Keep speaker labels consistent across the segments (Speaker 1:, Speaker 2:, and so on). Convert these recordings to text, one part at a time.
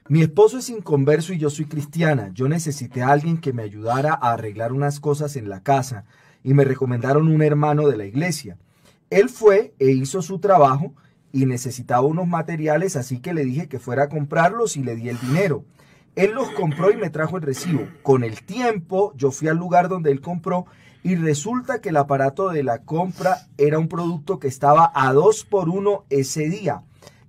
Speaker 1: Mi esposo es inconverso y yo soy cristiana. Yo necesité a alguien que me ayudara a arreglar unas cosas en la casa y me recomendaron un hermano de la iglesia. Él fue e hizo su trabajo y necesitaba unos materiales, así que le dije que fuera a comprarlos y le di el dinero. Él los compró y me trajo el recibo. Con el tiempo yo fui al lugar donde él compró y resulta que el aparato de la compra era un producto que estaba a 2 por 1 ese día.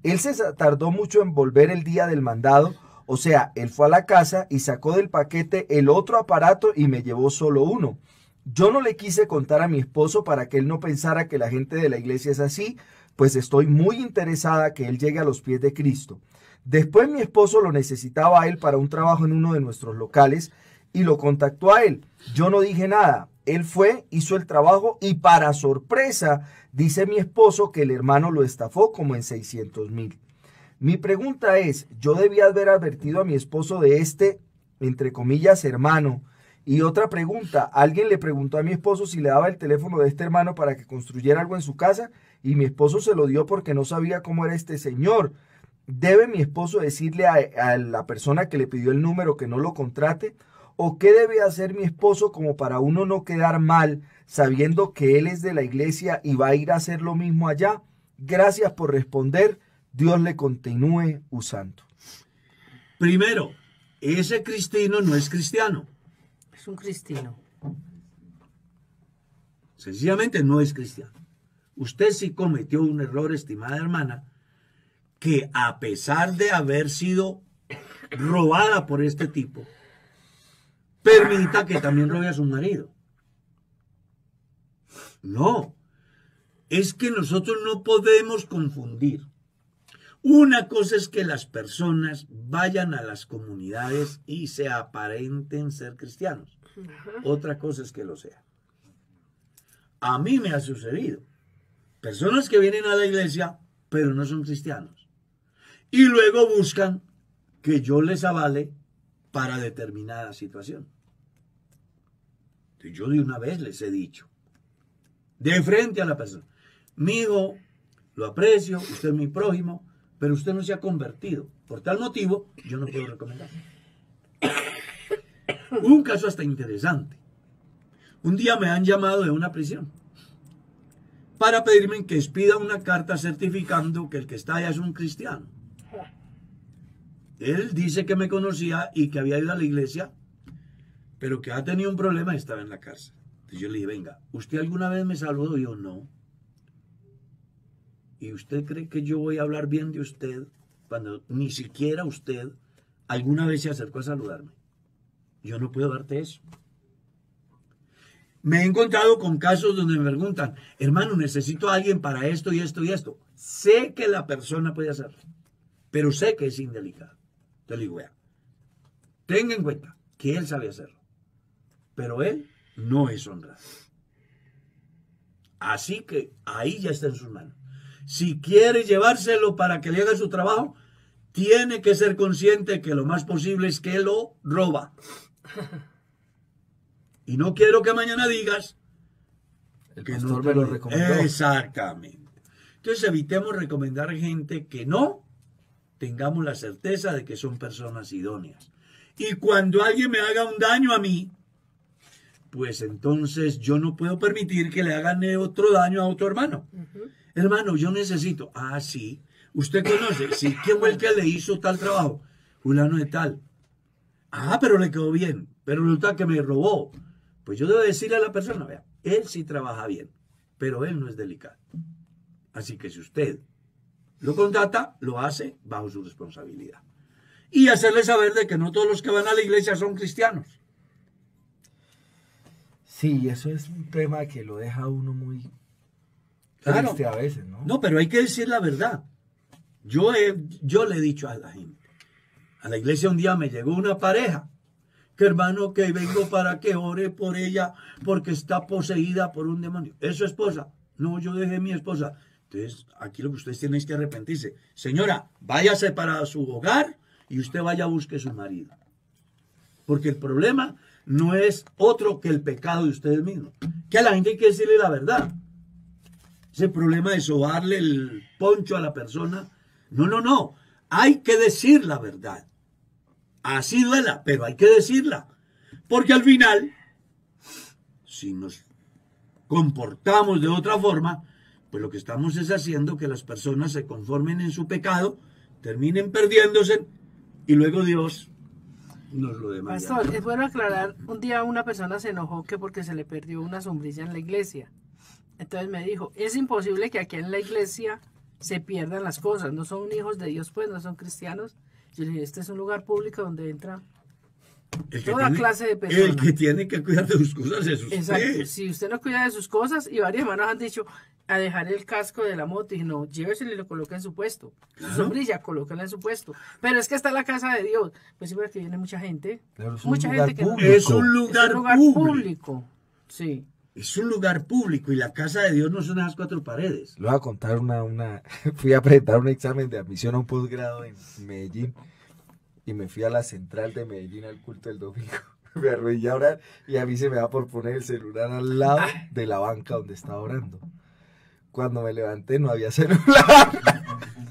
Speaker 1: Él se tardó mucho en volver el día del mandado, o sea, él fue a la casa y sacó del paquete el otro aparato y me llevó solo uno. Yo no le quise contar a mi esposo para que él no pensara que la gente de la iglesia es así, pues estoy muy interesada que él llegue a los pies de Cristo. Después mi esposo lo necesitaba a él para un trabajo en uno de nuestros locales y lo contactó a él. Yo no dije nada. Él fue, hizo el trabajo y para sorpresa dice mi esposo que el hermano lo estafó como en 600,000. Mi pregunta es, ¿yo debía haber advertido a mi esposo de este, entre comillas, hermano? Y otra pregunta, alguien le preguntó a mi esposo si le daba el teléfono de este hermano para que construyera algo en su casa y mi esposo se lo dio porque no sabía cómo era este señor. ¿Debe mi esposo decirle a la persona que le pidió el número que no lo contrate? ¿O qué debe hacer mi esposo como para uno no quedar mal sabiendo que él es de la iglesia y va a ir a hacer lo mismo allá? Gracias por responder. Dios le continúe usando.
Speaker 2: Primero, ese cristino no es cristiano.
Speaker 3: Es un cristino.
Speaker 2: Sencillamente no es cristiano. Usted sí cometió un error, estimada hermana, que a pesar de haber sido robada por este tipo, permita que también robe a su marido. No, es que nosotros no podemos confundir. Una cosa es que las personas vayan a las comunidades y se aparenten ser cristianos. Otra cosa es que lo sean. A mí me ha sucedido. Personas que vienen a la iglesia, pero no son cristianos. Y luego buscan que yo les avale para determinada situación. Yo de una vez les he dicho, de frente a la persona, mi hijo, lo aprecio, usted es mi prójimo, pero usted no se ha convertido. Por tal motivo, yo no puedo recomendar. Un caso hasta interesante. Un día me han llamado de una prisión para pedirme que expida una carta certificando que el que está allá es un cristiano. Él dice que me conocía y que había ido a la iglesia, pero que ha tenido un problema y estaba en la cárcel. Entonces yo le dije, venga, ¿usted alguna vez me saludó? Y yo, no. ¿Y usted cree que yo voy a hablar bien de usted cuando ni siquiera usted alguna vez se acercó a saludarme? Yo no puedo darte eso. Me he encontrado con casos donde me preguntan, hermano, necesito a alguien para esto y esto y esto. Sé que la persona puede hacerlo, pero sé que es indelicado. Entonces le digo, vea, tenga en cuenta que él sabe hacerlo, pero él no es honrado. Así que ahí ya está en sus manos. Si quiere llevárselo para que le haga su trabajo, tiene que ser consciente que lo más posible es que lo roba. Y no quiero que mañana digas
Speaker 1: El
Speaker 2: que
Speaker 1: pastor
Speaker 2: no
Speaker 1: me lo recomendó.
Speaker 2: Exactamente. Entonces evitemos recomendar gente que no tengamos la certeza de que son personas idóneas. Y cuando alguien me haga un daño a mí, pues entonces yo no puedo permitir que le hagan otro daño a otro hermano. Hermano, yo necesito. Ah, sí. Usted conoce. Sí, ¿quién fue el que le hizo tal trabajo? Fulano de tal. Ah, pero le quedó bien. Pero resulta que me robó. Pues yo debo decirle a la persona, vea, él sí trabaja bien, pero él no es delicado. Así que si usted lo contrata, lo hace bajo su responsabilidad. Y hacerle saber de que no todos los que van a la iglesia son cristianos.
Speaker 1: Sí, eso es un tema que lo deja a uno muy
Speaker 2: Claro.
Speaker 1: triste a veces, ¿no?
Speaker 2: No, pero hay que decir la verdad. Yo le he dicho a la gente. A la iglesia un día me llegó una pareja. Que hermano, que vengo para que ore por ella porque está poseída por un demonio. ¿Es su esposa? No, yo dejé mi esposa. Entonces, aquí lo que ustedes tienen es que arrepentirse. Señora, váyase para su hogar y usted vaya a buscar a su marido. Porque el problema no es otro que el pecado de ustedes mismos. Que a la gente hay que decirle la verdad. Ese problema de sobarle el poncho a la persona. No. Hay que decir la verdad. Así duela, pero hay que decirla. Porque al final, si nos comportamos de otra forma, pues lo que estamos es haciendo que las personas se conformen en su pecado, terminen perdiéndose y luego Dios nos lo demanda.
Speaker 3: Pastor, es bueno aclarar, un día una persona se enojó que porque se le perdió una sombrilla en la iglesia. Entonces me dijo, es imposible que aquí en la iglesia se pierdan las cosas, no son hijos de Dios, pues no son cristianos. Yo le dije, este es un lugar público donde entra toda clase de personas.
Speaker 2: El que tiene que cuidar de sus cosas es usted.
Speaker 3: Exacto, si usted no cuida de sus cosas, y varios hermanos han dicho, a dejar el casco de la moto, y no, lléveselo y lo coloca en su puesto.
Speaker 2: Claro.
Speaker 3: Su sombrilla, colóquela en su puesto. Pero es que está la casa de Dios. Pues sí, porque viene mucha gente.
Speaker 1: Claro, es un
Speaker 3: Mucha
Speaker 1: lugar
Speaker 3: gente que no.
Speaker 1: público.
Speaker 2: Es un lugar
Speaker 3: público. Sí.
Speaker 2: Es un lugar público y la casa de Dios no son esas cuatro paredes.
Speaker 1: Le voy a contar fui a presentar un examen de admisión a un posgrado en Medellín y me fui a la central de Medellín al culto del domingo. Me arrodillé a orar y a mí se me va por poner el celular al lado de la banca donde estaba orando. Cuando me levanté no había celular.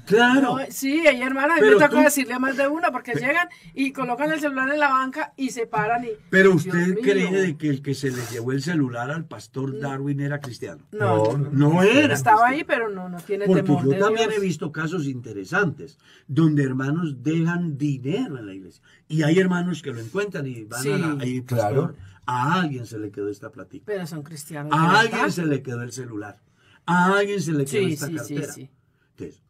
Speaker 2: Claro.
Speaker 3: No, sí, hay hermanas, a mí
Speaker 2: Pero
Speaker 3: me toca
Speaker 2: tú-
Speaker 3: decirle a más de una, porque llegan y colocan el celular en la banca y se paran y...
Speaker 2: Pero
Speaker 3: Dios
Speaker 2: usted
Speaker 3: mío.
Speaker 2: cree de que el que se le llevó el celular al pastor Darwin era cristiano.
Speaker 3: No,
Speaker 2: No era.
Speaker 3: estaba ahí, pero no tiene
Speaker 2: Porque
Speaker 3: temor
Speaker 2: yo
Speaker 3: de
Speaker 2: también
Speaker 3: Dios.
Speaker 2: he visto casos interesantes donde hermanos dejan dinero en la iglesia y hay hermanos que lo encuentran y van
Speaker 3: Sí.
Speaker 2: ahí,
Speaker 1: Claro.
Speaker 2: a alguien se le quedó esta platica,
Speaker 3: Pero son cristianos. de
Speaker 2: a
Speaker 3: verdad.
Speaker 2: alguien se le quedó el celular, a alguien se le quedó
Speaker 3: Sí,
Speaker 2: esta
Speaker 3: sí, sí,
Speaker 2: cartera.
Speaker 3: sí.
Speaker 2: Entonces,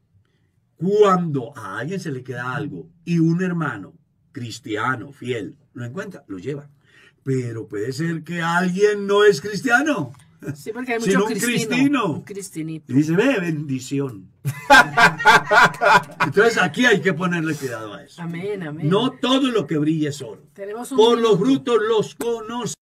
Speaker 2: cuando a alguien se le queda algo y un hermano cristiano, fiel, lo encuentra, lo lleva. Pero puede ser que alguien no es cristiano.
Speaker 3: Sí, porque hay
Speaker 2: Sino
Speaker 3: mucho
Speaker 2: un
Speaker 3: cristino.
Speaker 2: cristino.
Speaker 3: Un cristinito.
Speaker 2: Y dice, ve, bendición. Entonces aquí hay que ponerle cuidado a eso.
Speaker 3: Amén, amén.
Speaker 2: No todo lo que brilla es oro.
Speaker 3: Tenemos un
Speaker 2: Por los
Speaker 3: minuto.
Speaker 2: frutos los conoce.